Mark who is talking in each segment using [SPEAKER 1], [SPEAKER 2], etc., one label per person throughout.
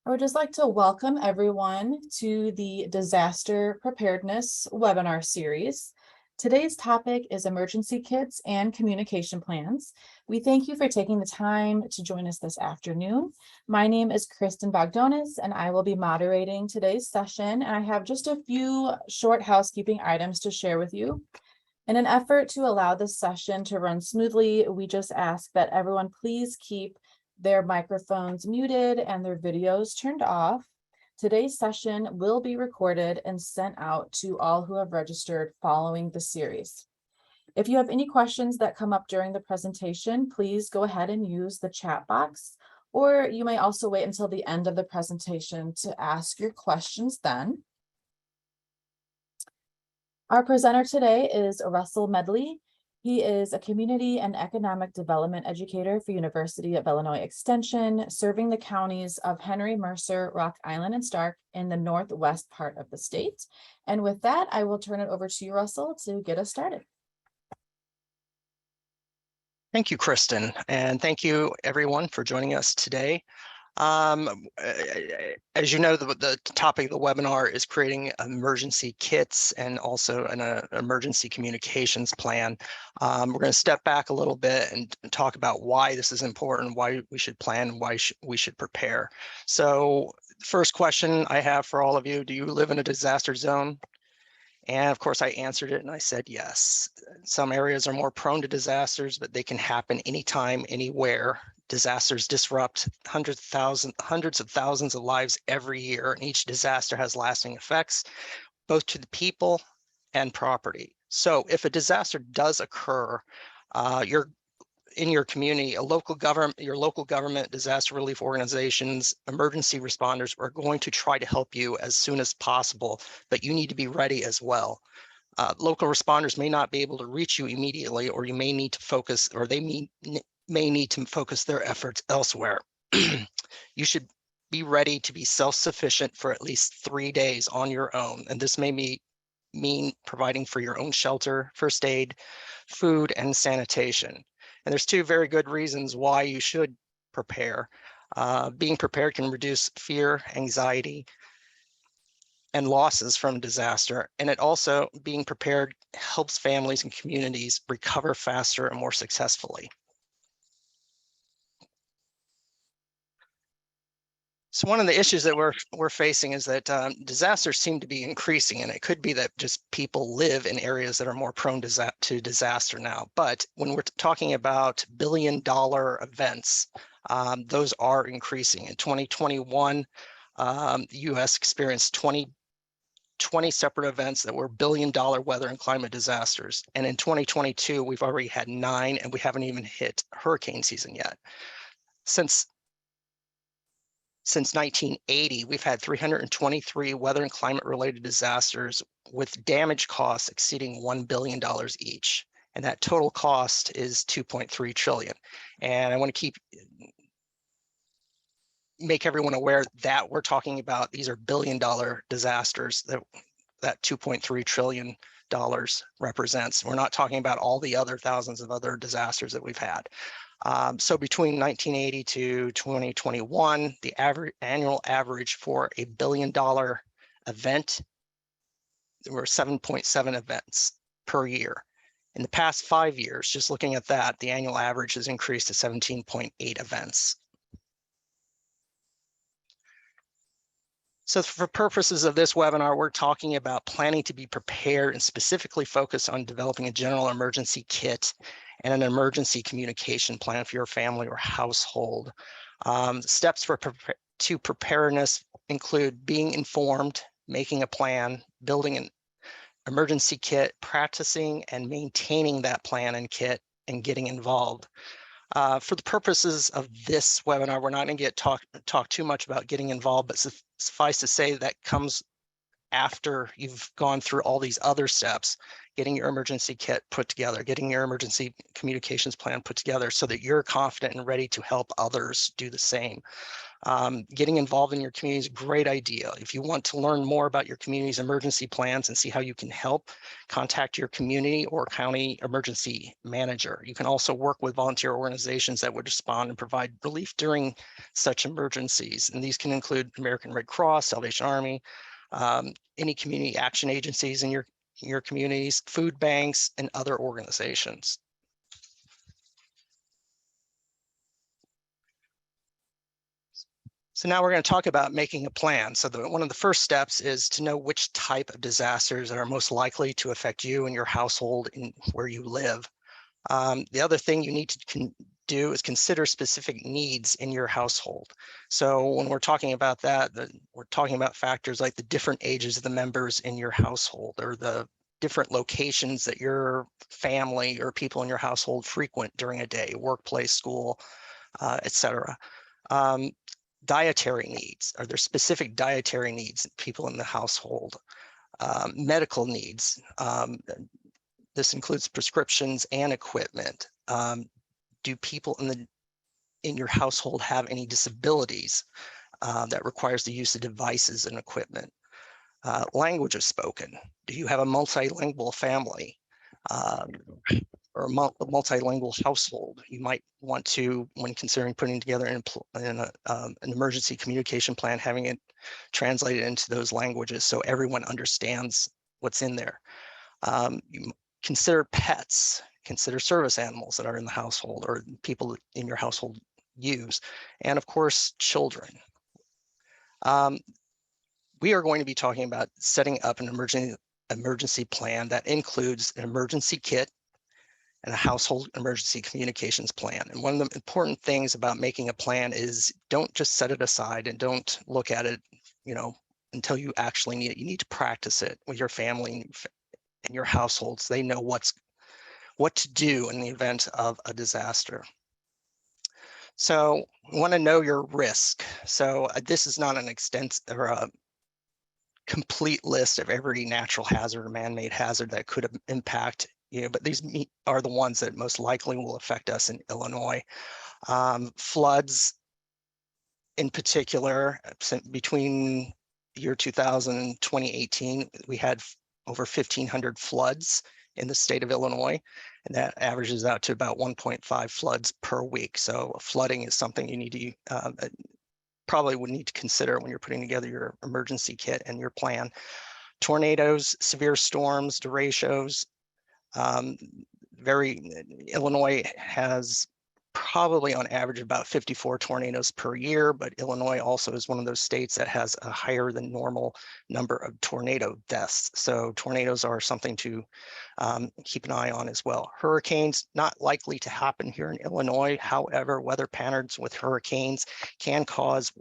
[SPEAKER 1] I would just like to welcome everyone to the Disaster Preparedness webinar series. Today's topic is emergency kits and communication plans. We thank you for taking the time to join us this afternoon. My name is Kristen Bogdonis, and I will be moderating today's session. And I have just a few short housekeeping items to share with you. In an effort to allow this session to run smoothly, we just ask that everyone please keep their microphones muted and their videos turned off. Today's session will be recorded and sent out to all who have registered following the series. If you have any questions that come up during the presentation, please go ahead and use the chat box, or you may also wait until the end of the presentation to ask your questions then. Our presenter today is Russell Medley. He is a community and economic development educator for University of Illinois Extension, serving the counties of Henry, Mercer, Rock Island, and Stark in the northwest part of the state. And with that, I will turn it over to you, Russell, to get us started.
[SPEAKER 2] Thank you, Kristen, and thank you everyone for joining us today. As you know, the topic of the webinar is creating emergency kits and also an emergency communications plan. We're going to step back a little bit and talk about why this is important, why we should plan, why we should prepare. So the first question I have for all of you, do you live in a disaster zone? And of course, I answered it and I said yes. Some areas are more prone to disasters, but they can happen anytime, anywhere. Disasters disrupt hundreds of thousands of lives every year, and each disaster has lasting effects, both to the people and property. So if a disaster does occur, in your community, your local government, disaster relief organizations, emergency responders are going to try to help you as soon as possible, but you need to be ready as well. Local responders may not be able to reach you immediately, or you may need to focus, or they may need to focus their efforts elsewhere. You should be ready to be self-sufficient for at least 3 days on your own, and this may mean providing for your own shelter, first aid, food, and sanitation. And there's two very good reasons why you should prepare. Being prepared can reduce fear, anxiety, and losses from disaster. And it also, being prepared, helps families and communities recover faster and more successfully. So one of the issues that we're facing is that disasters seem to be increasing, and it could be that just people live in areas that are more prone to disaster now. But when we're talking about billion-dollar events, those are increasing. In 2021, the U.S. experienced 20 separate events that were billion-dollar weather and climate disasters. And in 2022, we've already had 9, and we haven't even hit hurricane season yet. Since 1980, we've had 323 weather and climate related disasters with damage costs exceeding $1 billion each. And that total cost is $2.3 trillion. And I want to make everyone aware that we're talking about, these are billion-dollar disasters that $2.3 trillion represents. We're not talking about all the other thousands of other disasters that we've had. So between 1980 to 2021, the annual average for a billion-dollar event, there were 7.7 events per year. In the past 5 years, just looking at that, the annual average has increased to 17.8 events. So for purposes of this webinar, we're talking about planning to be prepared and specifically focus on developing a general emergency kit and an emergency communication plan for your family or household. Steps to preparedness include being informed, making a plan, building an emergency kit, practicing and maintaining that plan and kit, and getting involved. For the purposes of this webinar, we're not going to talk too much about getting involved, but suffice to say that comes after you've gone through all these other steps, getting your emergency kit put together, getting your emergency communications plan put together so that you're confident and ready to help others do the same. Getting involved in your community is a great idea. If you want to learn more about your community's emergency plans and see how you can help, contact your community or county emergency manager. You can also work with volunteer organizations that would respond and provide relief during such emergencies. And these can include American Red Cross, Salvation Army, any community action agencies in your communities, food banks, and other organizations. So now we're going to talk about making a plan. So one of the first steps is to know which type of disasters are most likely to affect you and your household and where you live. The other thing you need to do is consider specific needs in your household. So when we're talking about that, we're talking about factors like the different ages of the members in your household, or the different locations that your family or people in your household frequent during a day, workplace, school, etc. Dietary needs. Are there specific dietary needs people in the household? Medical needs. This includes prescriptions and equipment. Do people in your household have any disabilities that requires the use of devices and equipment? Languages spoken. Do you have a multilingual family? Or a multilingual household? You might want to, when considering putting together an emergency communication plan, having it translated into those languages so everyone understands what's in there. You consider pets, consider service animals that are in the household or people in your household use, and of course, children. We are going to be talking about setting up an emergency plan that includes an emergency kit and a household emergency communications plan. And one of the important things about making a plan is don't just set it aside and don't look at it, until you actually need it. You need to practice it with your family and your households. They know what to do in the event of a disaster. So you want to know your risk. So this is not an extensive or a complete list of every natural hazard or man-made hazard that could impact you, but these are the ones that most likely will affect us in Illinois. Floods in particular, between the year 2000 and 2018, we had over 1,500 floods in the state of Illinois, and that averages out to about 1.5 floods per week. So flooding is something you need to probably would need to consider when you're putting together your emergency kit and your plan. Tornadoes, severe storms, derechos. Illinois has probably on average about 54 tornadoes per year, but Illinois also is one of those states that has a higher than normal number of tornado deaths. So tornadoes are something to keep an eye on as well. Hurricanes, not likely to happen here in Illinois. However, weather patterns with hurricanes can cause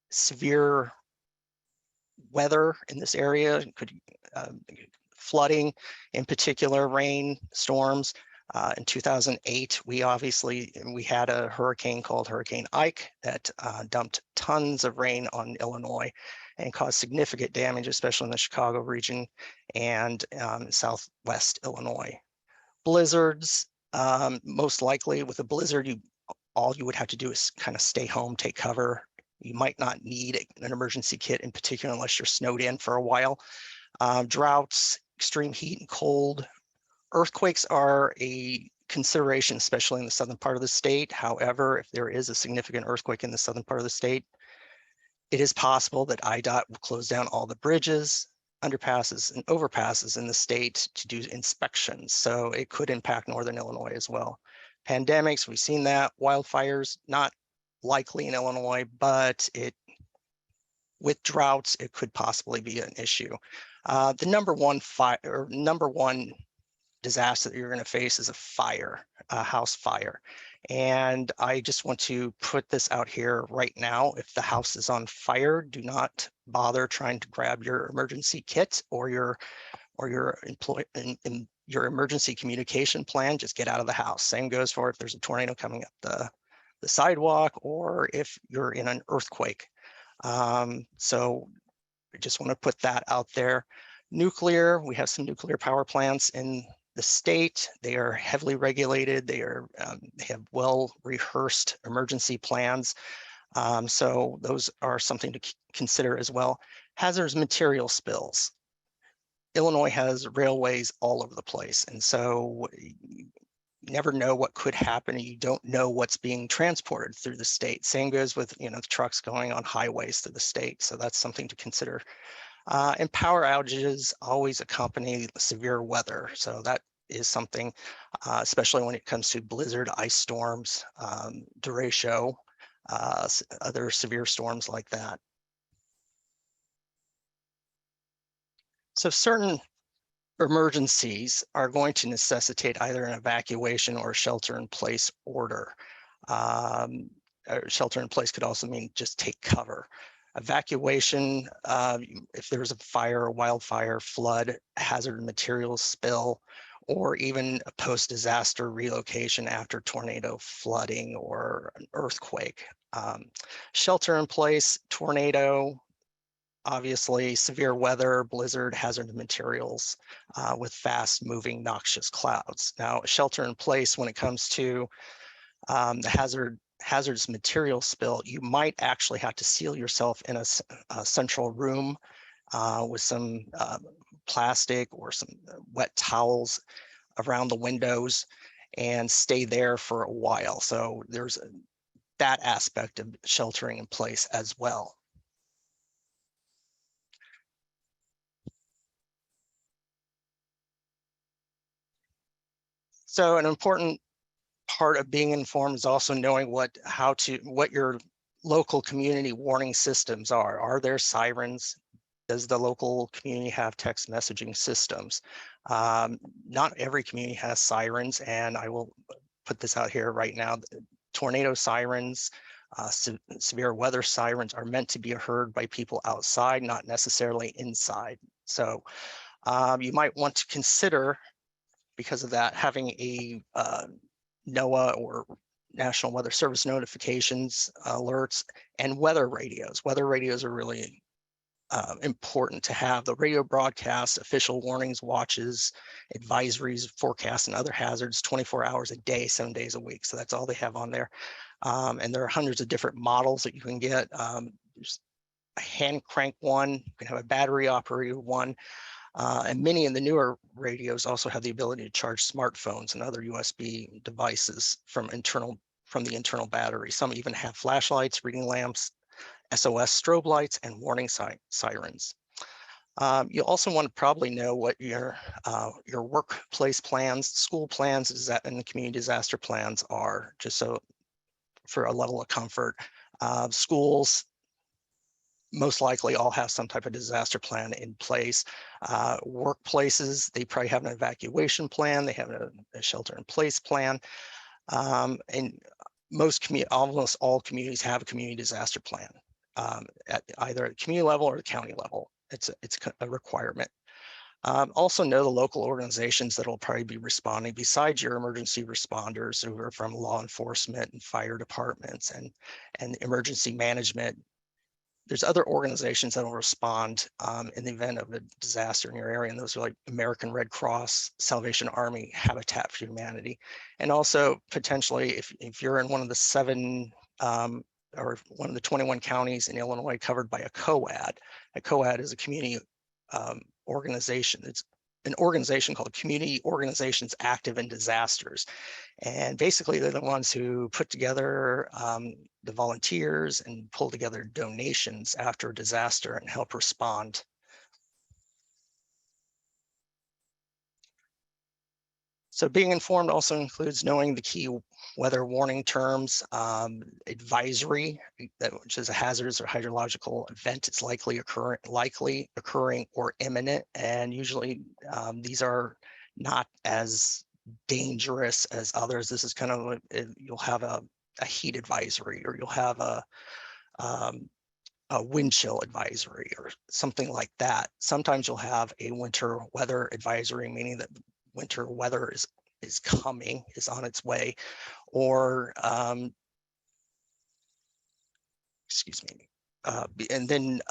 [SPEAKER 2] severe weather in this area. It could flooding, in particular, rain, storms. In 2008, we had a hurricane called Hurricane Ike that dumped tons of rain on Illinois and caused significant damage, especially in the Chicago region and southwest Illinois. Blizzards, most likely with a blizzard, all you would have to do is kind of stay home, take cover. You might not need an emergency kit in particular unless you're snowed in for a while. Droughts, extreme heat and cold. Earthquakes are a consideration, especially in the southern part of the state. However, if there is a significant earthquake in the southern part of the state, it is possible that IDOT will close down all the bridges, underpasses, and overpasses in the state to do inspections. So it could impact northern Illinois as well. Pandemics, we've seen that. Wildfires, not likely in Illinois, but with droughts, it could possibly be an issue. The number one disaster that you're going to face is a house fire. And I just want to put this out here right now. If the house is on fire, do not bother trying to grab your emergency kit or your emergency communication plan. Just get out of the house. Same goes for if there's a tornado coming up the sidewalk or if you're in an earthquake. So I just want to put that out there. Nuclear, we have some nuclear power plants in the state. They are heavily regulated. They have well-rehearsed emergency plans. So those are something to consider as well. Hazardous material spills. Illinois has railways all over the place, and so you never know what could happen, and you don't know what's being transported through the state. Same goes with the trucks going on highways through the state, so that's something to consider. And power outages always accompany severe weather, so that is something, especially when it comes to blizzard, ice storms, derecho, other severe storms like that. So certain emergencies are going to necessitate either an evacuation or a shelter-in-place order. Shelter-in-place could also mean just take cover. Evacuation, if there's a fire, a wildfire, flood, hazard materials spill, or even a post-disaster relocation after tornado, flooding, or an earthquake. Shelter-in-place, tornado, obviously severe weather, blizzard, hazard materials with fast moving noxious clouds. Now, shelter in place when it comes to the hazardous material spill, you might actually have to seal yourself in a central room with some plastic or some wet towels around the windows and stay there for a while. So there's that aspect of sheltering in place as well. So an important part of being informed is also knowing what your local community warning systems are. Are there sirens? Does the local community have text messaging systems? Not every community has sirens, and I will put this out here right now. Tornado sirens, severe weather sirens are meant to be heard by people outside, not necessarily inside. So you might want to consider, because of that, having a NOAA or National Weather Service notifications, alerts, and weather radios. Weather radios are really important to have. The radio broadcasts official warnings, watches, advisories, forecasts, and other hazards 24 hours a day, 7 days a week. So that's all they have on there. And there are hundreds of different models that you can get. There's a hand crank one, you can have a battery operated one. And many in the newer radios also have the ability to charge smartphones and other USB devices from the internal battery. Some even have flashlights, reading lamps, SOS strobe lights, and warning sirens. You also want to probably know what your workplace plans, school plans, and the community disaster plans are, just so for a level of comfort. Schools most likely all have some type of disaster plan in place. Workplaces, they probably have an evacuation plan, they have a shelter in place plan. And almost all communities have a community disaster plan at either the community level or the county level. It's a requirement. Also know the local organizations that will probably be responding besides your emergency responders who are from law enforcement and fire departments and emergency management. There's other organizations that will respond in the event of a disaster in your area, and those are like American Red Cross, Salvation Army, Habitat for Humanity, and also potentially if you're in one of the 7 or one of the 21 counties in Illinois covered by a COAD. A COAD is a community organization. It's an organization called Community Organizations Active in Disasters. And basically, they're the ones who put together the volunteers and pull together donations after a disaster and help respond. So being informed also includes knowing the key weather warning terms, advisory, which is a hazardous or hydrological event. It's likely occurring or imminent. And usually these are not as dangerous as others. This is kind of, you'll have a heat advisory, or you'll have a wind chill advisory or something like that. Sometimes you'll have a winter weather advisory, meaning that winter weather is coming, is on its way, or excuse me, and then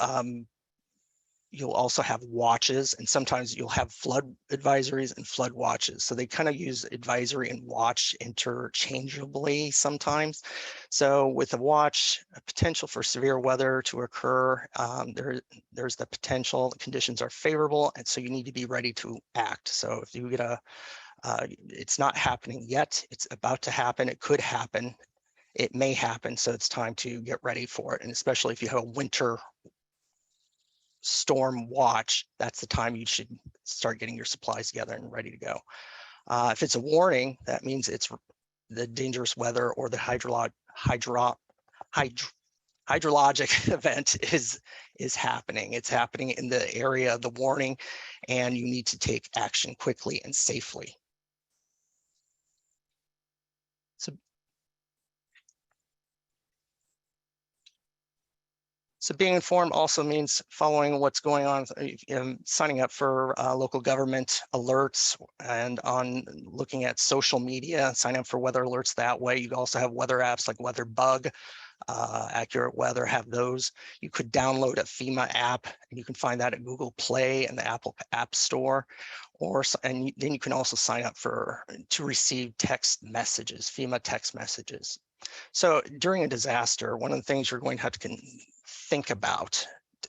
[SPEAKER 2] You'll also have watches, and sometimes you'll have flood advisories and flood watches. So they kind of use advisory and watch interchangeably sometimes. So with a watch, a potential for severe weather to occur, there's the potential, the conditions are favorable, and so you need to be ready to act. So if you get it's not happening yet, it's about to happen, it could happen, it may happen, so it's time to get ready for it. And especially if you have a winter storm watch, that's the time you should start getting your supplies together and ready to go. If it's a warning, that means it's the dangerous weather or the hydrologic event is happening. It's happening in the area of the warning, and you need to take action quickly and safely. So being informed also means following what's going on, signing up for local government alerts, and on looking at social media, sign up for weather alerts that way. You also have weather apps like WeatherBug, Accurate Weather, have those. You could download a FEMA app, and you can find that at Google Play and the Apple App Store. Then you can also sign up to receive text messages, FEMA text messages. So during a disaster, one of the things you're going to have to think about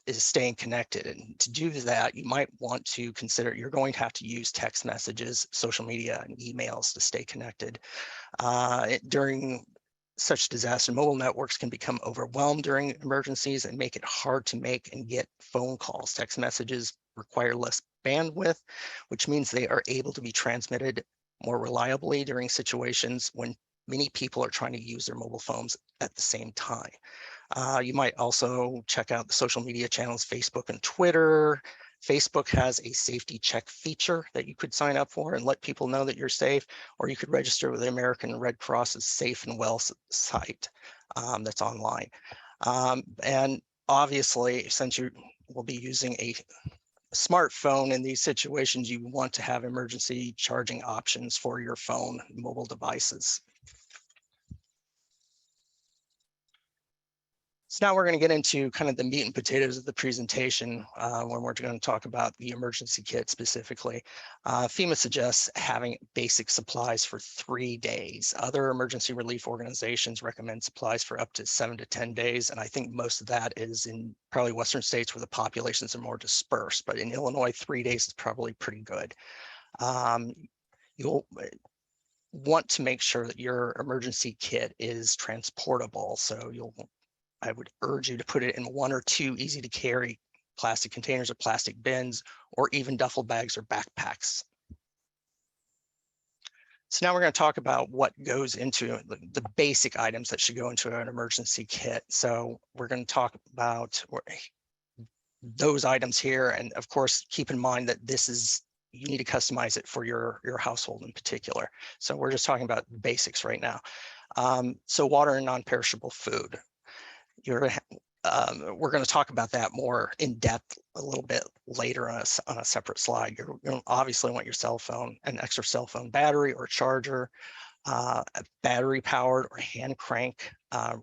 [SPEAKER 2] is staying connected. And to do that, you might want to consider you're going to have to use text messages, social media, and emails to stay connected. During such disaster, mobile networks can become overwhelmed during emergencies and make it hard to make and get phone calls. Text messages require less bandwidth, which means they are able to be transmitted more reliably during situations when many people are trying to use their mobile phones at the same time. You might also check out the social media channels, Facebook and Twitter. Facebook has a safety check feature that you could sign up for and let people know that you're safe, or you could register with the American Red Cross's Safe and Well site that's online. And obviously, since you will be using a smartphone in these situations, you want to have emergency charging options for your phone, mobile devices. So now we're going to get into kind of the meat and potatoes of the presentation when we're going to talk about the emergency kit specifically. FEMA suggests having basic supplies for 3 days. Other emergency relief organizations recommend supplies for up to 7 to 10 days. And I think most of that is in probably Western states where the populations are more dispersed. But in Illinois, 3 days is probably pretty good. You'll want to make sure that your emergency kit is transportable. So I would urge you to put it in 1 or 2 easy to carry plastic containers or plastic bins, or even duffel bags or backpacks. So now we're going to talk about what goes into the basic items that should go into an emergency kit. So we're going to talk about those items here. And of course, keep in mind that you need to customize it for your household in particular. So we're just talking about the basics right now. So water and non-perishable food. We're going to talk about that more in depth a little bit later on a separate slide. You're going to obviously want your cell phone, an extra cell phone battery or charger, a battery powered or hand crank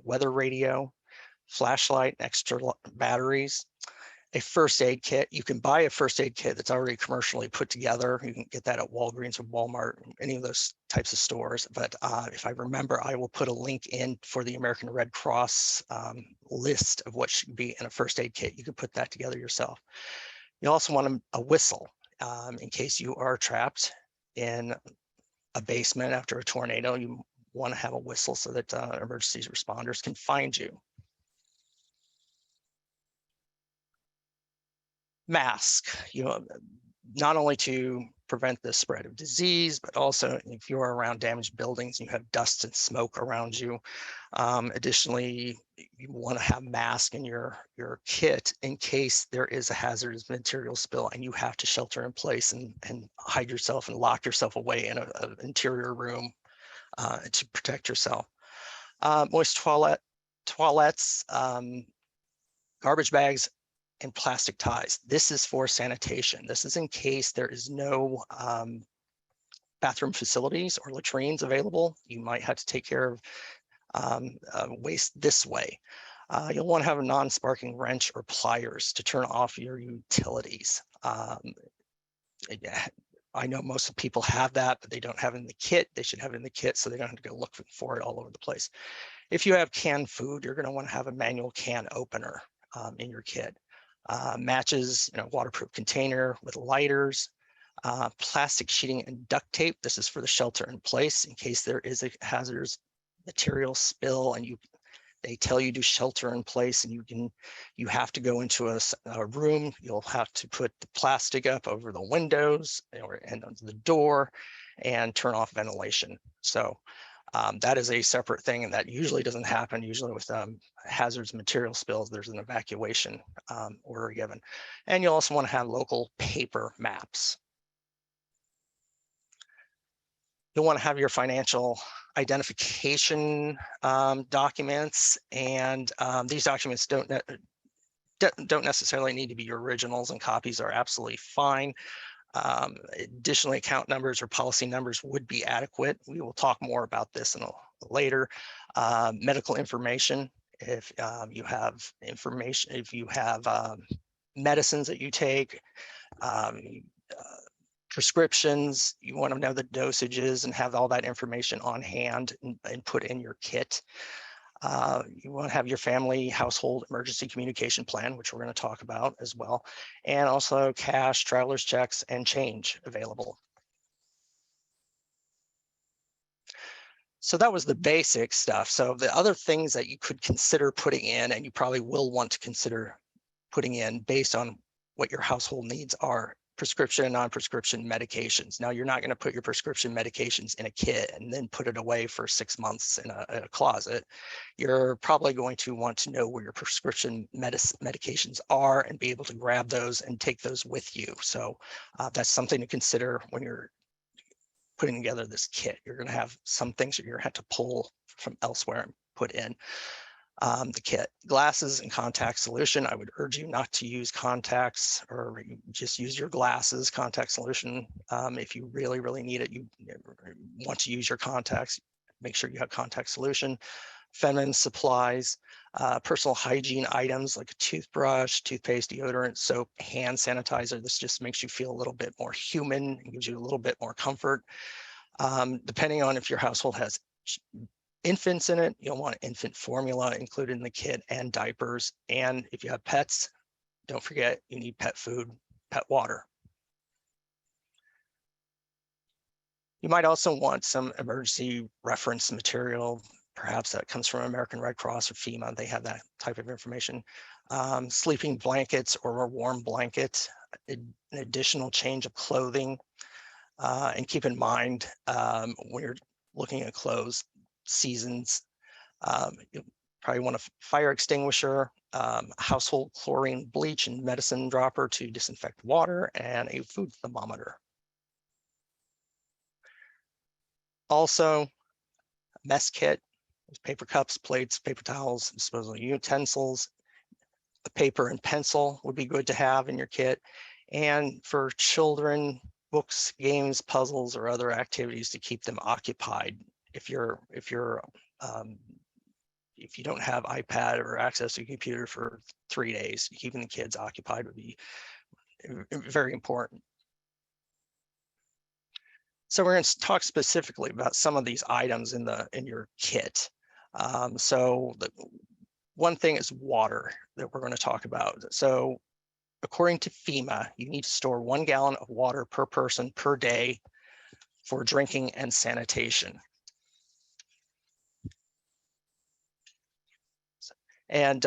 [SPEAKER 2] weather radio, flashlight, extra batteries, a first aid kit. You can buy a first aid kit that's already commercially put together. You can get that at Walgreens or Walmart, any of those types of stores. But if I remember, I will put a link in for the American Red Cross list of what should be in a first aid kit. You can put that together yourself. You also want a whistle in case you are trapped in a basement after a tornado. You want to have a whistle so that emergency responders can find you. Mask, not only to prevent the spread of disease, but also if you're around damaged buildings, you have dust and smoke around you. Additionally, you want to have mask in your kit in case there is a hazardous material spill and you have to shelter in place and hide yourself and lock yourself away in an interior room to protect yourself. Moist toilets, garbage bags, and plastic ties. This is for sanitation. This is in case there is no bathroom facilities or latrines available. You might have to take care of waste this way. You'll want to have a non-sparking wrench or pliers to turn off your utilities. I know most people have that, but they don't have it in the kit. They should have it in the kit so they don't have to go look for it all over the place. If you have canned food, you're going to want to have a manual can opener in your kit. Matches, waterproof container with lighters, plastic sheeting and duct tape. This is for the shelter in place in case there is a hazardous material spill and they tell you to shelter in place and you have to go into a room. You'll have to put the plastic up over the windows and under the door and turn off ventilation. So that is a separate thing, and that usually doesn't happen. Usually with hazardous material spills, there's an evacuation order given. And you'll also want to have local paper maps. You'll want to have your financial identification documents, and these documents don't necessarily need to be your originals, and copies are absolutely fine. Additionally, account numbers or policy numbers would be adequate. We will talk more about this later. Medical information, if you have information, if you have medicines that you take, prescriptions, you want to know the dosages and have all that information on hand and put in your kit. You want to have your family household emergency communication plan, which we're going to talk about as well, and also cash, traveler's checks, and change available. So that was the basic stuff. So the other things that you could consider putting in, and you probably will want to consider putting in based on what your household needs are: prescription and non-prescription medications. Now, you're not going to put your prescription medications in a kit and then put it away for 6 months in a closet. You're probably going to want to know where your prescription medications are and be able to grab those and take those with you. So that's something to consider when you're putting together this kit. You're going to have some things that you're going to have to pull from elsewhere and put in the kit. Glasses and contact solution. I would urge you not to use contacts, or just use your glasses. Contact solution, if you really, really need it, you want to use your contacts, make sure you have contact solution. Feminine supplies, personal hygiene items like a toothbrush, toothpaste, deodorant, soap, hand sanitizer. This just makes you feel a little bit more human and gives you a little bit more comfort. Depending on if your household has infants in it, you'll want infant formula included in the kit, and diapers. And if you have pets, don't forget you need pet food, pet water. You might also want some emergency reference material. Perhaps that comes from American Red Cross or FEMA. They have that type of information. Sleeping blankets or a warm blanket, an additional change of clothing. And keep in mind, when you're looking at clothes, seasons, you probably want a fire extinguisher, household chlorine, bleach, and medicine dropper to disinfect water, and a food thermometer. Also, mess kit, paper cups, plates, paper towels, disposable utensils. A paper and pencil would be good to have in your kit. And for children, books, games, puzzles, or other activities to keep them occupied. If you don't have iPad or access to a computer for 3 days, keeping the kids occupied would be very important. So we're going to talk specifically about some of these items in your kit. So the one thing is water that we're going to talk about. So according to FEMA, you need to store 1 gallon of water per person per day for drinking and sanitation. And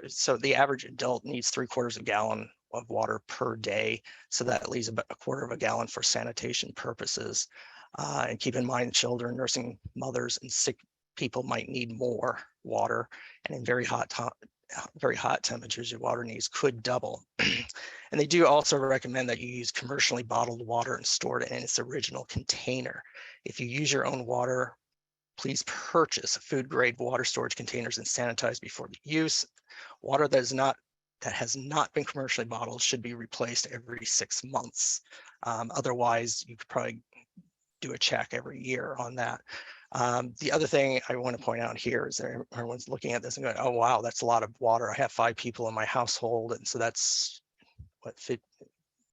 [SPEAKER 2] so the average adult needs 3/4 gallon of water per day. So that leaves about 1/4 gallon for sanitation purposes. And keep in mind, children, nursing mothers, and sick people might need more water. And in very hot temperatures, your water needs could double. And they do also recommend that you use commercially bottled water and store it in its original container. If you use your own water, please purchase food grade water storage containers and sanitize before the use. Water that has not been commercially bottled should be replaced every 6 months. Otherwise, you could probably do a check every year on that. The other thing I want to point out here is that everyone's looking at this and going, oh, wow, that's a lot of water. I have 5 people in my household. And so that's what,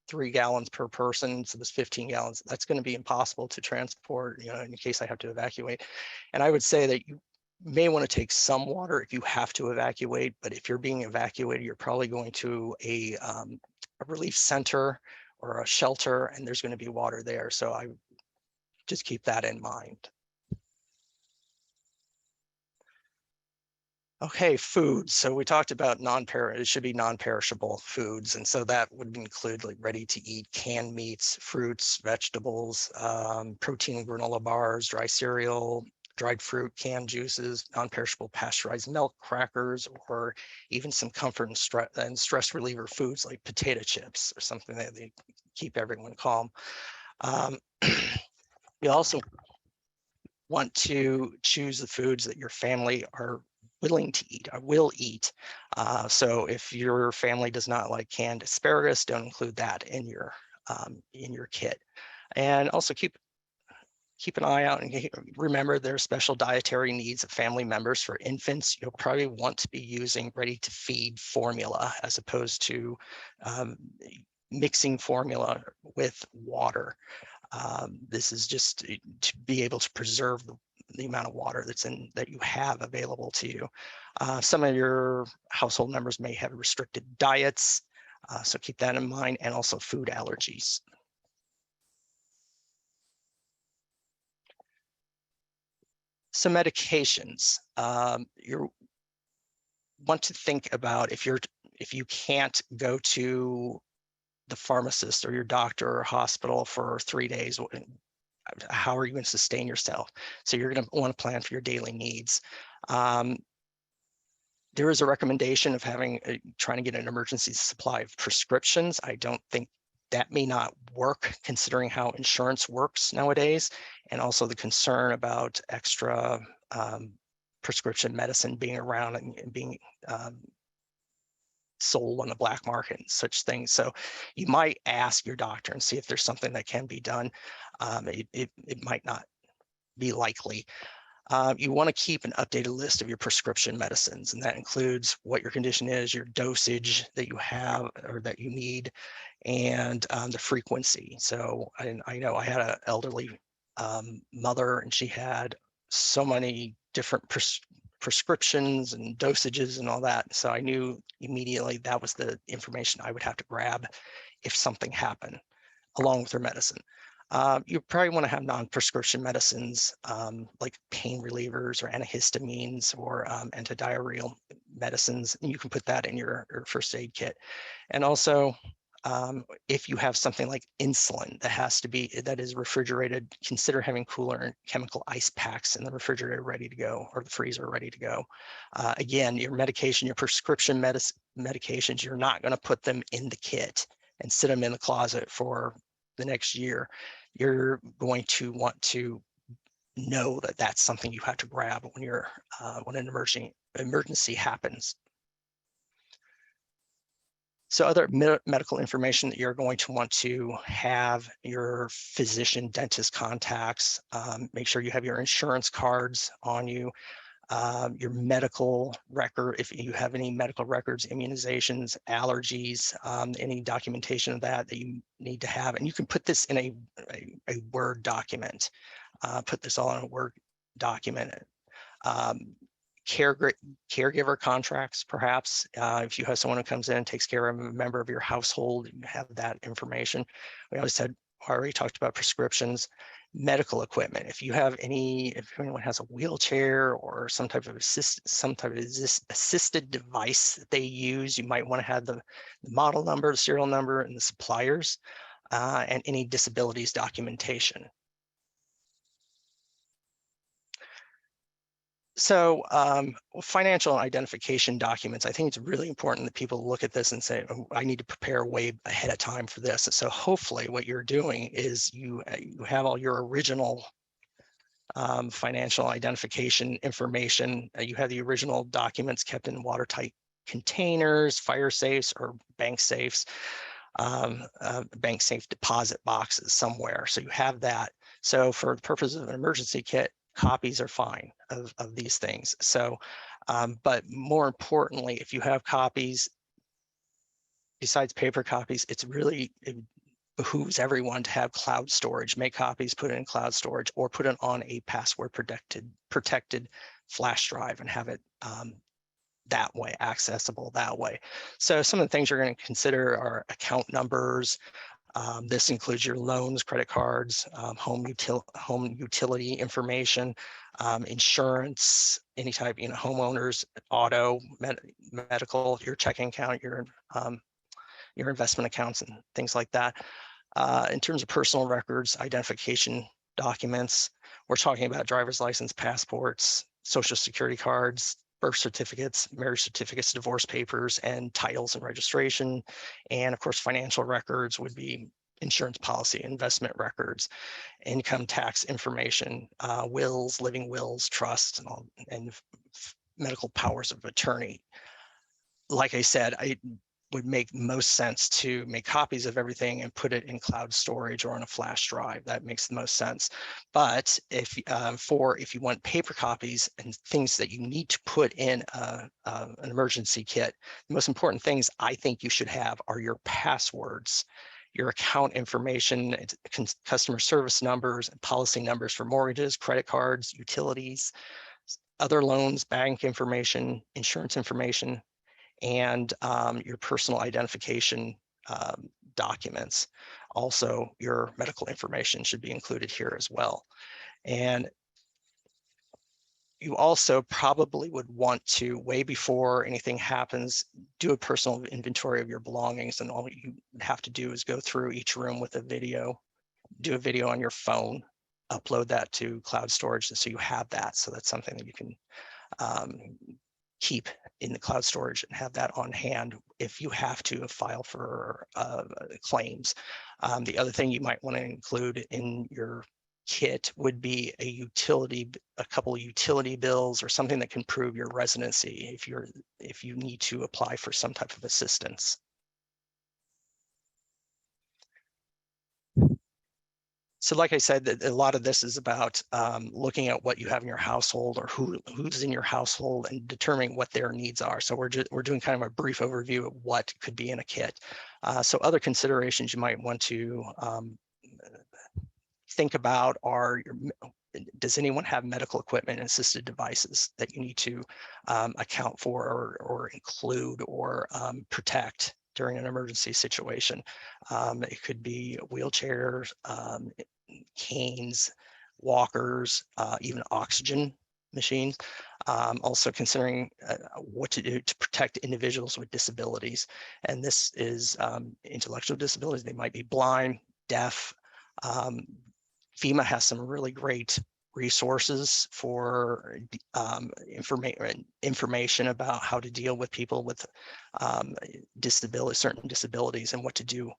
[SPEAKER 2] 3 gallons per person. So there's 15 gallons. That's going to be impossible to transport, in case I have to evacuate. And I would say that you may want to take some water if you have to evacuate, but if you're being evacuated, you're probably going to a relief center or a shelter, and there's going to be water there. So I just keep that in mind. Okay, foods. So we talked about it should be non-perishable foods. And so that would include like ready to eat canned meats, fruits, vegetables, protein granola bars, dry cereal, dried fruit, canned juices, non-perishable pasteurized milk, crackers, or even some comfort and stress reliever foods like potato chips or something that they keep everyone calm. You also want to choose the foods that your family are willing to eat, or will eat. So if your family does not like canned asparagus, don't include that in your kit. And also keep an eye out and remember there are special dietary needs of family members. For infants, you'll probably want to be using ready to feed formula as opposed to mixing formula with water. This is just to be able to preserve the amount of water that you have available to you. Some of your household members may have restricted diets, so keep that in mind, and also food allergies. Some medications. You want to think about if you can't go to the pharmacist or your doctor or hospital for 3 days, how are you going to sustain yourself? So you're going to want to plan for your daily needs. There is a recommendation of trying to get an emergency supply of prescriptions. I don't think that may not work considering how insurance works nowadays, and also the concern about extra prescription medicine being around and being sold on the black market and such things. So you might ask your doctor and see if there's something that can be done. It might not be likely. You want to keep an updated list of your prescription medicines, and that includes what your condition is, your dosage that you have or that you need, and the frequency. So I know I had an elderly mother, and she had so many different prescriptions and dosages and all that. So I knew immediately that was the information I would have to grab if something happened, along with her medicine. You probably want to have non-prescription medicines like pain relievers or antihistamines or antidiarrheal medicines. And you can put that in your first aid kit. And also, if you have something like insulin that is refrigerated, consider having cooler and chemical ice packs in the refrigerator ready to go, or the freezer ready to go. Again, your medication, your prescription medications, you're not going to put them in the kit and sit them in the closet for the next year. You're going to want to know that that's something you have to grab when an emergency happens. So other medical information that you're going to want to have: your physician, dentist contacts. Make sure you have your insurance cards on you. Your medical record, if you have any medical records, immunizations, allergies, any documentation of that you need to have. And you can put this in a Word document. Put this all in a Word document. Caregiver contracts, perhaps. If you have someone who comes in and takes care of a member of your household, you have that information. We already talked about prescriptions. Medical equipment. If anyone has a wheelchair or some type of assisted device that they use, you might want to have the model number, the serial number, and the suppliers, and any disabilities documentation. So financial identification documents, I think it's really important that people look at this and say, oh, I need to prepare way ahead of time for this. And so hopefully what you're doing is you have all your original financial identification information. You have the original documents kept in watertight containers, fire safes, or bank safes, bank safe deposit boxes somewhere. So you have that. So for the purpose of an emergency kit, copies are fine of these things. So, but more importantly, if you have copies, besides paper copies, it behooves everyone to have cloud storage. Make copies, put it in cloud storage, or put it on a password protected flash drive and have it that way, accessible that way. So some of the things you're going to consider are account numbers. This includes your loans, credit cards, home utility information, insurance, any type, homeowners, auto, medical, your checking account, your investment accounts and things like that. In terms of personal records, identification documents, we're talking about driver's license, passports, social security cards, birth certificates, marriage certificates, divorce papers, and titles and registration. And of course, financial records would be insurance policy, investment records, income tax information, wills, living wills, trusts, and medical powers of attorney. Like I said, I would make most sense to make copies of everything and put it in cloud storage or on a flash drive. That makes the most sense. But if you want paper copies and things that you need to put in an emergency kit, the most important things I think you should have are your passwords, your account information, customer service numbers, and policy numbers for mortgages, credit cards, utilities, other loans, bank information, insurance information, and your personal identification documents. Also, your medical information should be included here as well. And you also probably would want to, way before anything happens, do a personal inventory of your belongings. And all you have to do is go through each room with a video, do a video on your phone, upload that to cloud storage so you have that. So that's something that you can keep in the cloud storage and have that on hand if you have to file for claims. The other thing you might want to include in your kit would be a couple of utility bills or something that can prove your residency if you need to apply for some type of assistance. So like I said, a lot of this is about looking at what you have in your household or who's in your household and determining what their needs are. So we're doing kind of a brief overview of what could be in a kit. So other considerations you might want to think about are does anyone have medical equipment and assisted devices that you need to account for or include or protect during an emergency situation? It could be wheelchairs, canes, walkers, even oxygen machines. Also considering what to do to protect individuals with disabilities. And this is intellectual disabilities. They might be blind, deaf. FEMA has some really great resources for information about how to deal with people with certain disabilities and what to do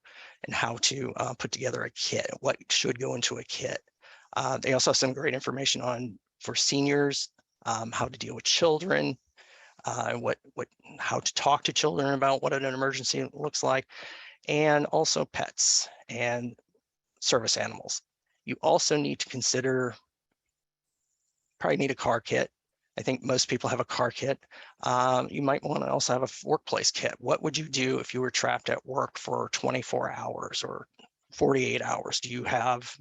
[SPEAKER 2] and how to put together a kit, what should go into a kit. They also have some great information for seniors, how to deal with children, how to talk to children about what an emergency looks like, and also pets and service animals. You also need to consider, probably need a car kit. I think most people have a car kit. You might want to also have a workplace kit. What would you do if you were trapped at work for 24 hours or 48 hours? Do you have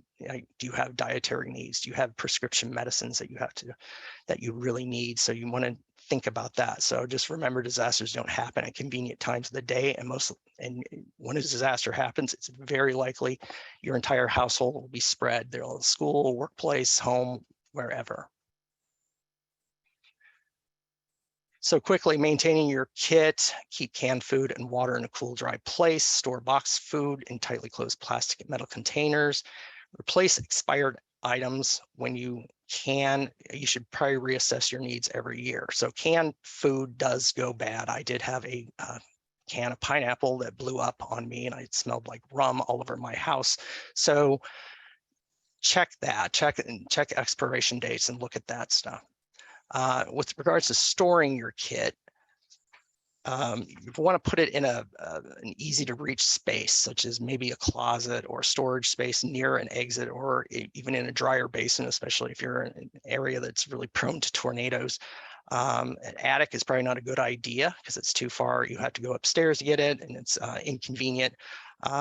[SPEAKER 2] dietary needs? Do you have prescription medicines that you really need? So you want to think about that. So just remember, disasters don't happen at convenient times of the day, and when a disaster happens, it's very likely your entire household will be spread. They'll school, workplace, home, wherever. So quickly, maintaining your kit, keep canned food and water in a cool, dry place, store boxed food in tightly closed plastic and metal containers, replace expired items when you can. You should probably reassess your needs every year. So canned food does go bad. I did have a can of pineapple that blew up on me and it smelled like rum all over my house. So check that, check expiration dates and look at that stuff. With regards to storing your kit, You want to put it in an easy to reach space, such as maybe a closet or storage space near an exit, or even in a drier basin, especially if you're in an area that's really prone to tornadoes. An attic is probably not a good idea because it's too far. You have to go upstairs to get it, and it's inconvenient.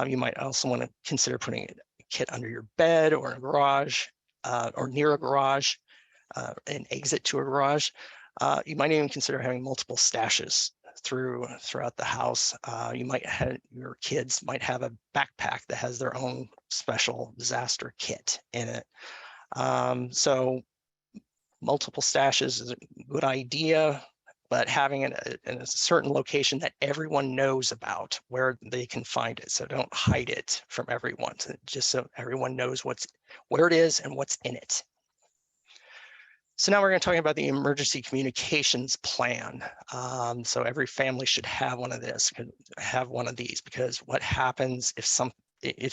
[SPEAKER 2] You might also want to consider putting a kit under your bed or in a garage or near a garage, an exit to a garage. You might even consider having multiple stashes throughout the house. You might have, your kids might have a backpack that has their own special disaster kit in it. So multiple stashes is a good idea, but having it in a certain location that everyone knows about, where they can find it. So don't hide it from everyone, just so everyone knows where it is and what's in it. So now we're going to talk about the emergency communications plan. So every family should have one of these, because what happens if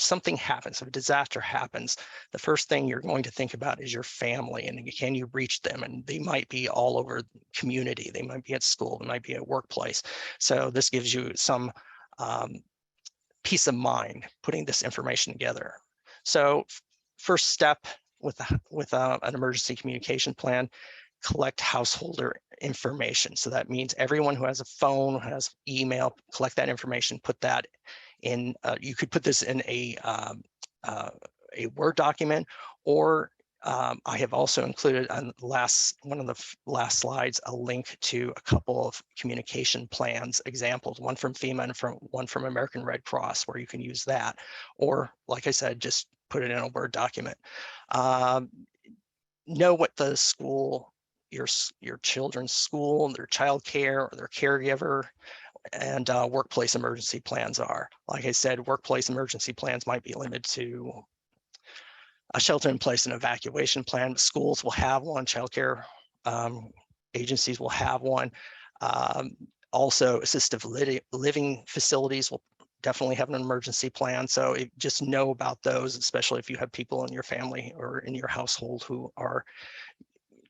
[SPEAKER 2] something happens, if a disaster happens, the first thing you're going to think about is your family, and can you reach them? And they might be all over the community. They might be at school, they might be at workplace. So this gives you some peace of mind putting this information together. So first step with an emergency communication plan, collect householder information. So that means everyone who has a phone, who has email, collect that information, put that in, you could put this in a Word document, or I have also included on one of the last slides a link to a couple of communication plans examples, one from FEMA and one from American Red Cross, where you can use that. Or, like I said, just put it in a Word document. Know what the school, your children's school, their child care, or their caregiver, and workplace emergency plans are. Like I said, workplace emergency plans might be limited to a shelter-in-place and evacuation plan, but schools will have one, childcare agencies will have one. Also, assistive living facilities will definitely have an emergency plan. So just know about those, especially if you have people in your family or in your household who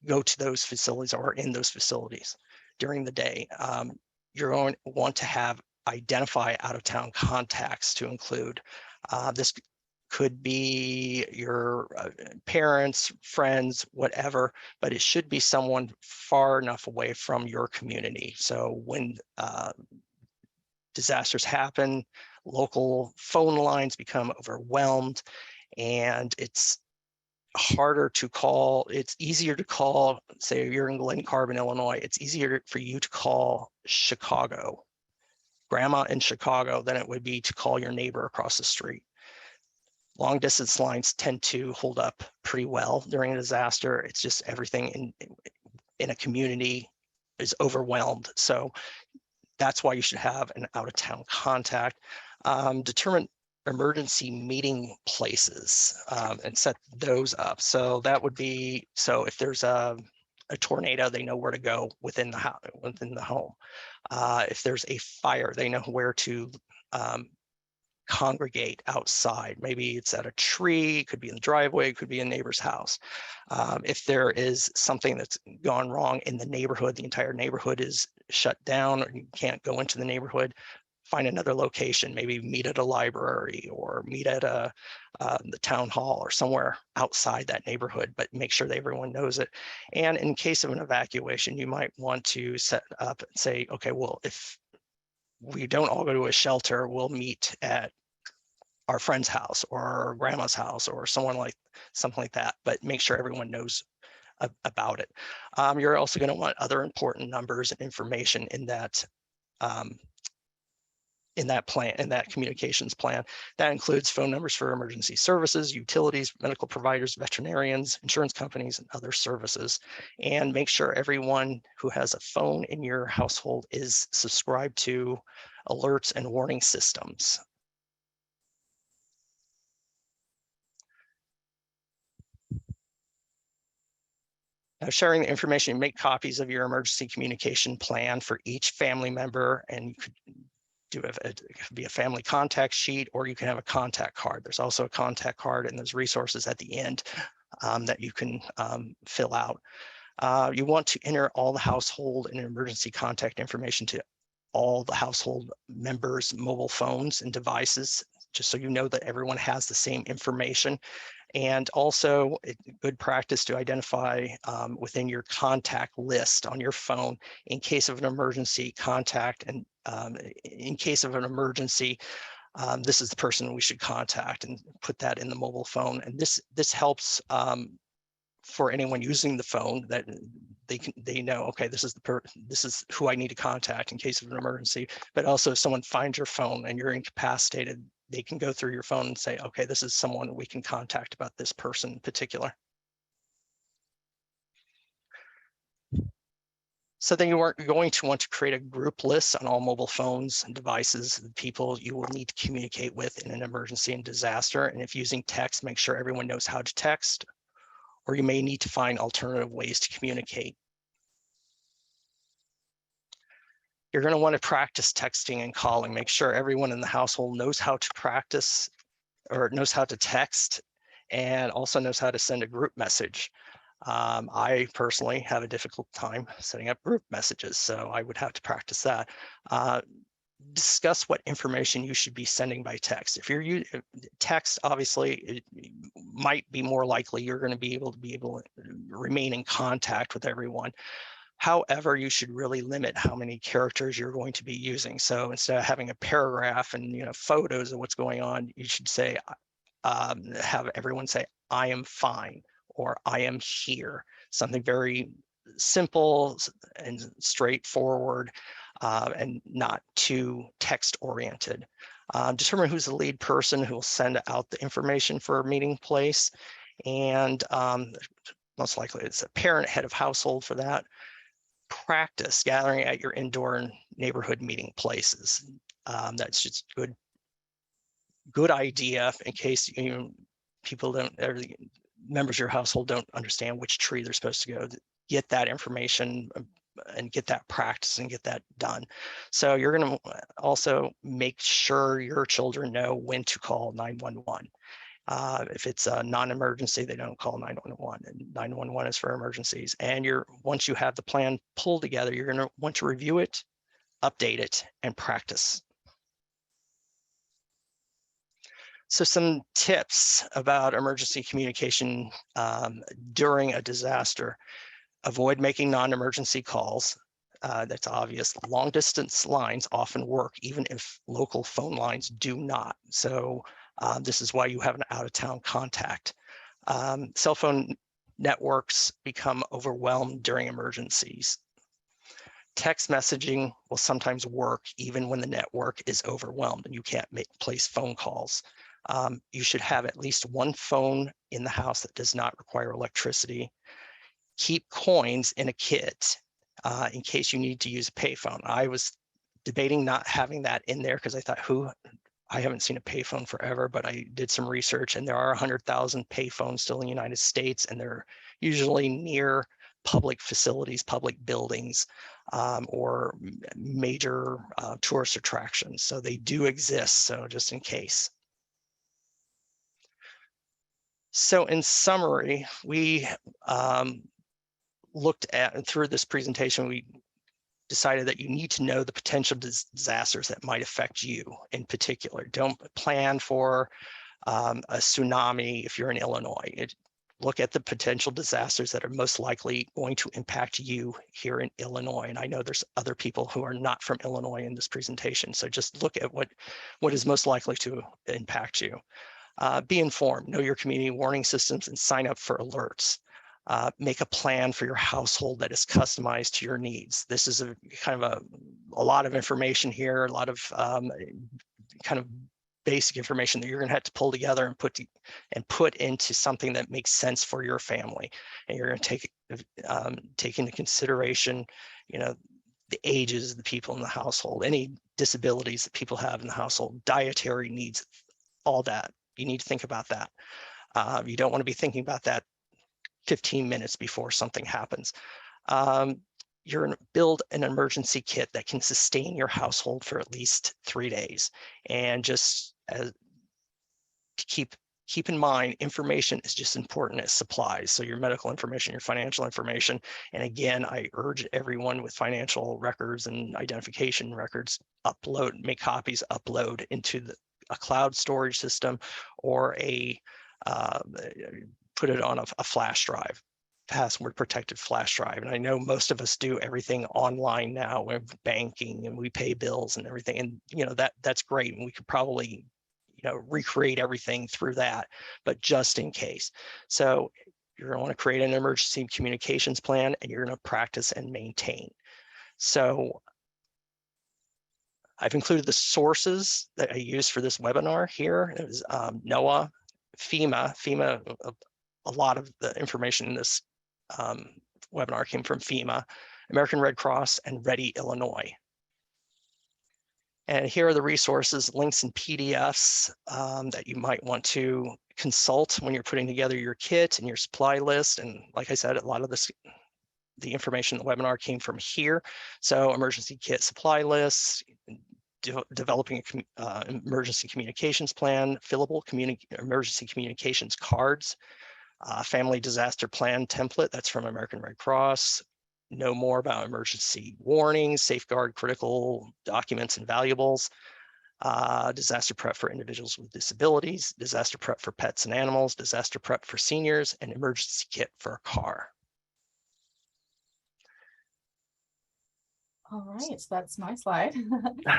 [SPEAKER 2] go to those facilities or are in those facilities during the day. You're going to want to identify out-of-town contacts to include. This could be your parents, friends, whatever, but it should be someone far enough away from your community. So when disasters happen, local phone lines become overwhelmed, and it's harder to call. It's easier to call, say you're in Glen Carbon, Illinois, it's easier for you to call Chicago, grandma in Chicago, than it would be to call your neighbor across the street. Long distance lines tend to hold up pretty well during a disaster. It's just everything in a community is overwhelmed. So that's why you should have an out-of-town contact. Determine emergency meeting places and set those up. So that would be, so if there's a tornado, they know where to go within the home. If there's a fire, they know where to congregate outside. Maybe it's at a tree, could be in the driveway, could be a neighbor's house. If there is something that's gone wrong in the neighborhood, the entire neighborhood is shut down, or you can't go into the neighborhood, find another location, maybe meet at a library or meet at the town hall or somewhere outside that neighborhood, but make sure that everyone knows it. And in case of an evacuation, you might want to set up and say, okay, well, if we don't all go to a shelter, we'll meet at our friend's house or our grandma's house or something like that, but make sure everyone knows about it. You're also going to want other important numbers and information in that plan, in that communications plan. That includes phone numbers for emergency services, utilities, medical providers, veterinarians, insurance companies, and other services. And make sure everyone who has a phone in your household is subscribed to alerts and warning systems. Now, sharing the information, make copies of your emergency communication plan for each family member, and you could it could be a family contact sheet, or you can have a contact card. There's also a contact card and there's resources at the end that you can fill out. You want to enter all the household and emergency contact information to all the household members' mobile phones and devices, just so you know that everyone has the same information. And also good practice to identify within your contact list on your phone in case of an emergency contact, and in case of an emergency, this is the person we should contact, and put that in the mobile phone. And this helps for anyone using the phone, that they know, okay, this is who I need to contact in case of an emergency. But also, if someone finds your phone and you're incapacitated, they can go through your phone and say, okay, this is someone we can contact about this person in particular. So then you are going to want to create a group list on all mobile phones and devices, the people you will need to communicate with in an emergency and disaster. And if using text, make sure everyone knows how to text, or you may need to find alternative ways to communicate. You're going to want to practice texting and calling. Make sure everyone in the household knows how to practice, or knows how to text, and also knows how to send a group message. I personally have a difficult time setting up group messages, so I would have to practice that. Discuss what information you should be sending by text. If you're using text, obviously, it might be more likely you're going to be able to remain in contact with everyone. However, you should really limit how many characters you're going to be using. So instead of having a paragraph and photos of what's going on, you should say, have everyone say, "I am fine," or "I am here." Something very simple and straightforward, and not too text oriented. Determine who's the lead person who will send out the information for a meeting place, and most likely it's a parent, head of household for that. Practice gathering at your indoor and neighborhood meeting places. That's just good idea in case people don't, or members of your household don't understand which tree they're supposed to go. Get that information and get that practice and get that done. So you're going to also make sure your children know when to call 911. If it's a non-emergency, they don't call 911, and 911 is for emergencies. And once you have the plan pulled together, you're going to want to review it, update it, and practice. So some tips about emergency communication during a disaster: avoid making non-emergency calls. That's obvious. Long distance lines often work even if local phone lines do not. So this is why you have an out-of-town contact. Cell phone networks become overwhelmed during emergencies. Text messaging will sometimes work even when the network is overwhelmed and you can't place phone calls. You should have at least one phone in the house that does not require electricity. Keep coins in a kit in case you need to use a payphone. I was debating not having that in there because I thought, I haven't seen a payphone forever, but I did some research, and there are 100,000 payphones still in the United States, and they're usually near public facilities, public buildings, or major tourist attractions. So they do exist, so just in case. So in summary, we looked at, through this presentation, we decided that you need to know the potential disasters that might affect you in particular. Don't plan for a tsunami if you're in Illinois. Look at the potential disasters that are most likely going to impact you here in Illinois. And I know there's other people who are not from Illinois in this presentation. So just look at what is most likely to impact you. Be informed, know your community warning systems, and sign up for alerts. Make a plan for your household that is customized to your needs. This is a kind of a lot of information here, a lot of kind of basic information that you're going to have to pull together and put into something that makes sense for your family. And you're going to take into consideration, the ages of the people in the household, any disabilities that people have in the household, dietary needs, all that. You need to think about that. You don't want to be thinking about that 15 minutes before something happens. You're going to build an emergency kit that can sustain your household for at least 3 days. And just to keep keep in mind, information is just important as supplies. So your medical information, your financial information. And again, I urge everyone with financial records and identification records, make copies, upload into a cloud storage system or put it on a flash drive, password protected flash drive. And I know most of us do everything online now with banking, and we pay bills and everything. And that's great. And we could probably recreate everything through that, but just in case. So you're going to want to create an emergency communications plan, and you're going to practice and maintain. So I've included the sources that I used for this webinar here. It was NOAA, FEMA, a lot of the information in this webinar came from FEMA, American Red Cross, and Ready, Illinois. And here are the resources, links and PDFs that you might want to consult when you're putting together your kit and your supply list. And like I said, a lot of the information in the webinar came from here. So emergency kit supply lists, developing an emergency communications plan, fillable emergency communications cards, family disaster plan template, that's from American Red Cross. Know more about emergency warnings, safeguard critical documents and valuables, disaster prep for individuals with disabilities, disaster prep for pets and animals, disaster prep for seniors, and emergency kit for a car.
[SPEAKER 1] All right, so that's my slide.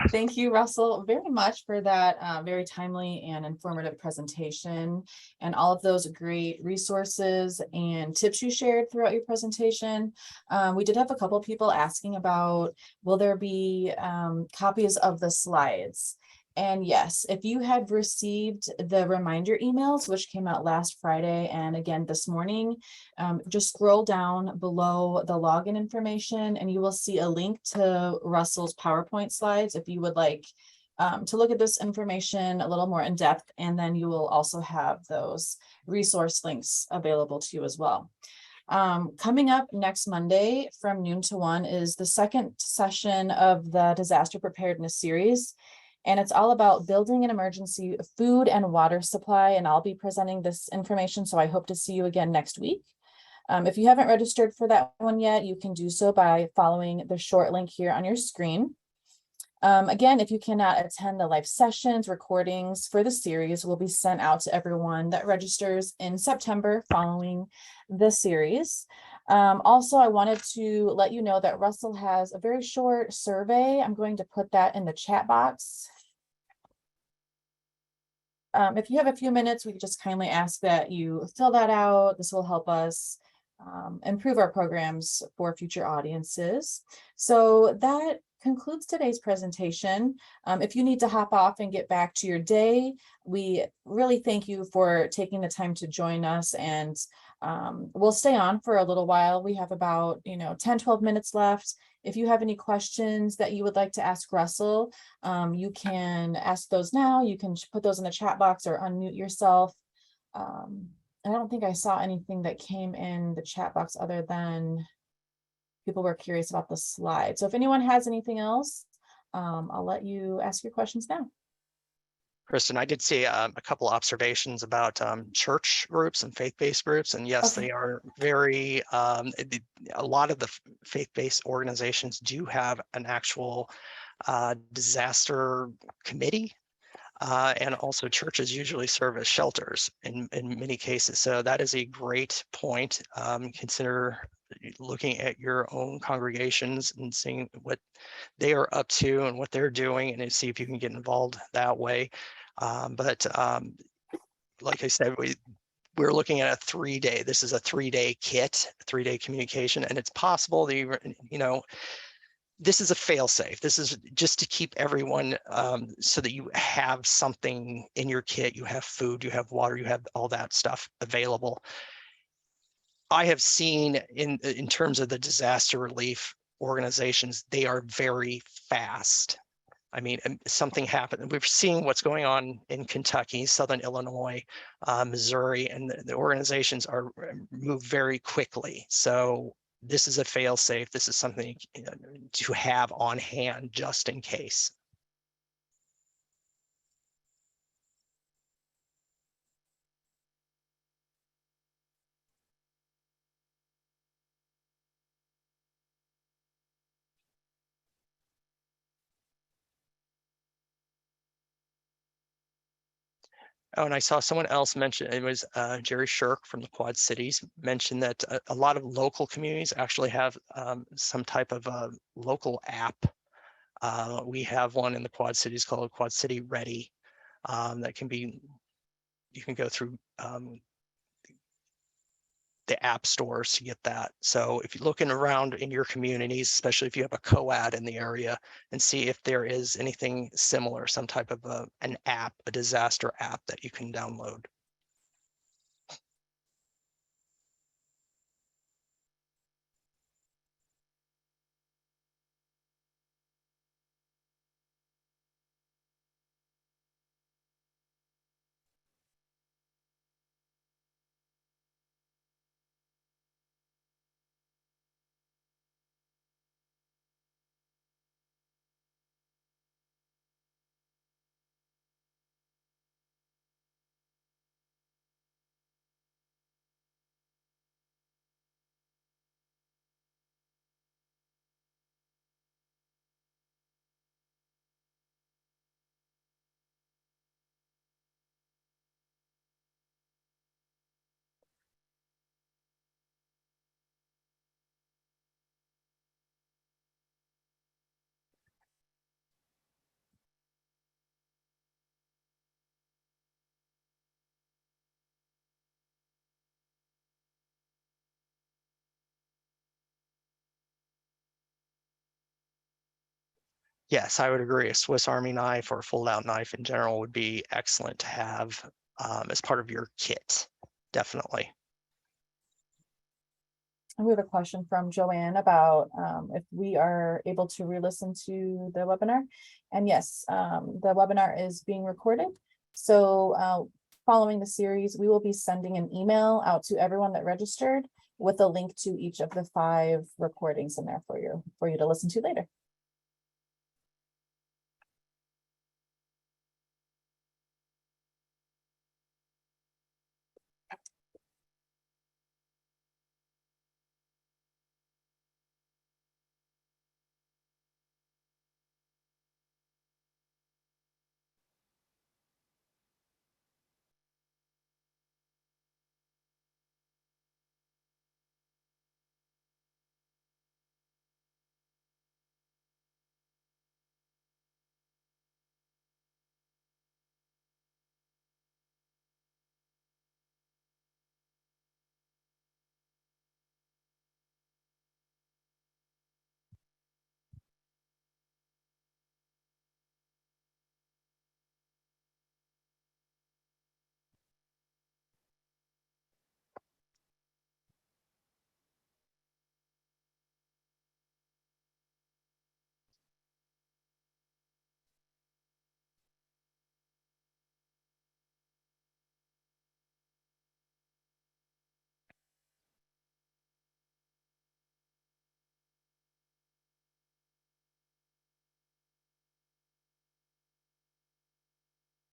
[SPEAKER 1] Thank you, Russell, very much for that very timely and informative presentation, and all of those great resources and tips you shared throughout your presentation. We did have a couple of people asking about, will there be copies of the slides? And yes, if you had received the reminder emails, which came out last Friday and again this morning, just scroll down below the login information and you will see a link to Russell's PowerPoint slides if you would like to look at this information a little more in depth. And then you will also have those resource links available to you as well. Coming up next Monday from noon to 1 is the second session of the Disaster Preparedness series. And it's all about building an emergency food and water supply. And I'll be presenting this information. So I hope to see you again next week. If you haven't registered for that one yet, you can do so by following the short link here on your screen. Again, if you cannot attend the live sessions, recordings for the series will be sent out to everyone that registers in September following the series. Also, I wanted to let you know that Russell has a very short survey. I'm going to put that in the chat box. If you have a few minutes, we just kindly ask that you fill that out. This will help us improve our programs for future audiences. So that concludes today's presentation. If you need to hop off and get back to your day, we really thank you for taking the time to join us, and we'll stay on for a little while. We have about 10-12 minutes left. If you have any questions that you would like to ask Russell, you can ask those now. You can put those in the chat box or unmute yourself. I don't think I saw anything that came in the chat box other than people were curious about the slide. So if anyone has anything else, I'll let you ask your questions now.
[SPEAKER 2] Kristen, I did see a couple observations about church groups and faith-based groups, and yes,
[SPEAKER 1] Okay.
[SPEAKER 2] they are very, a lot of the faith-based organizations do have an actual disaster committee, and also churches usually serve as shelters in many cases. So that is a great point. Consider looking at your own congregations and seeing what they are up to and what they're doing, and see if you can get involved that way. Like I said, we're looking at a 3-day. This is a 3-day kit, 3-day communication, and it's possible that this is a fail-safe. This is just to keep everyone so that you have something in your kit. You have food, you have water, you have all that stuff available. I have seen in terms of the disaster relief organizations, they are very fast. I mean, something happened. We're seeing what's going on in Kentucky, Southern Illinois, Missouri, and the organizations move very quickly. So this is a fail-safe. This is something to have on hand just in case. Oh, and I saw someone else mention, it was Jerry Shirk from the Quad Cities, mentioned that a lot of local communities actually have some type of a local app. We have one in the Quad Cities called Quad City Ready, that can be, you can go through the app stores to get that. So if you're looking around in your communities, especially if you have a co-ed in the area, and see if there is anything similar, some type of an app, a disaster app that you can download. Yes, I would agree. A Swiss Army knife or a fold-out knife in general would be excellent to have as part of your kit, definitely.
[SPEAKER 1] We have a question from Joanne about if we are able to re-listen to the webinar. And yes, the webinar is being recorded. So following the series, we will be sending an email out to everyone that registered with a link to each of the 5 recordings in there for you to listen to later.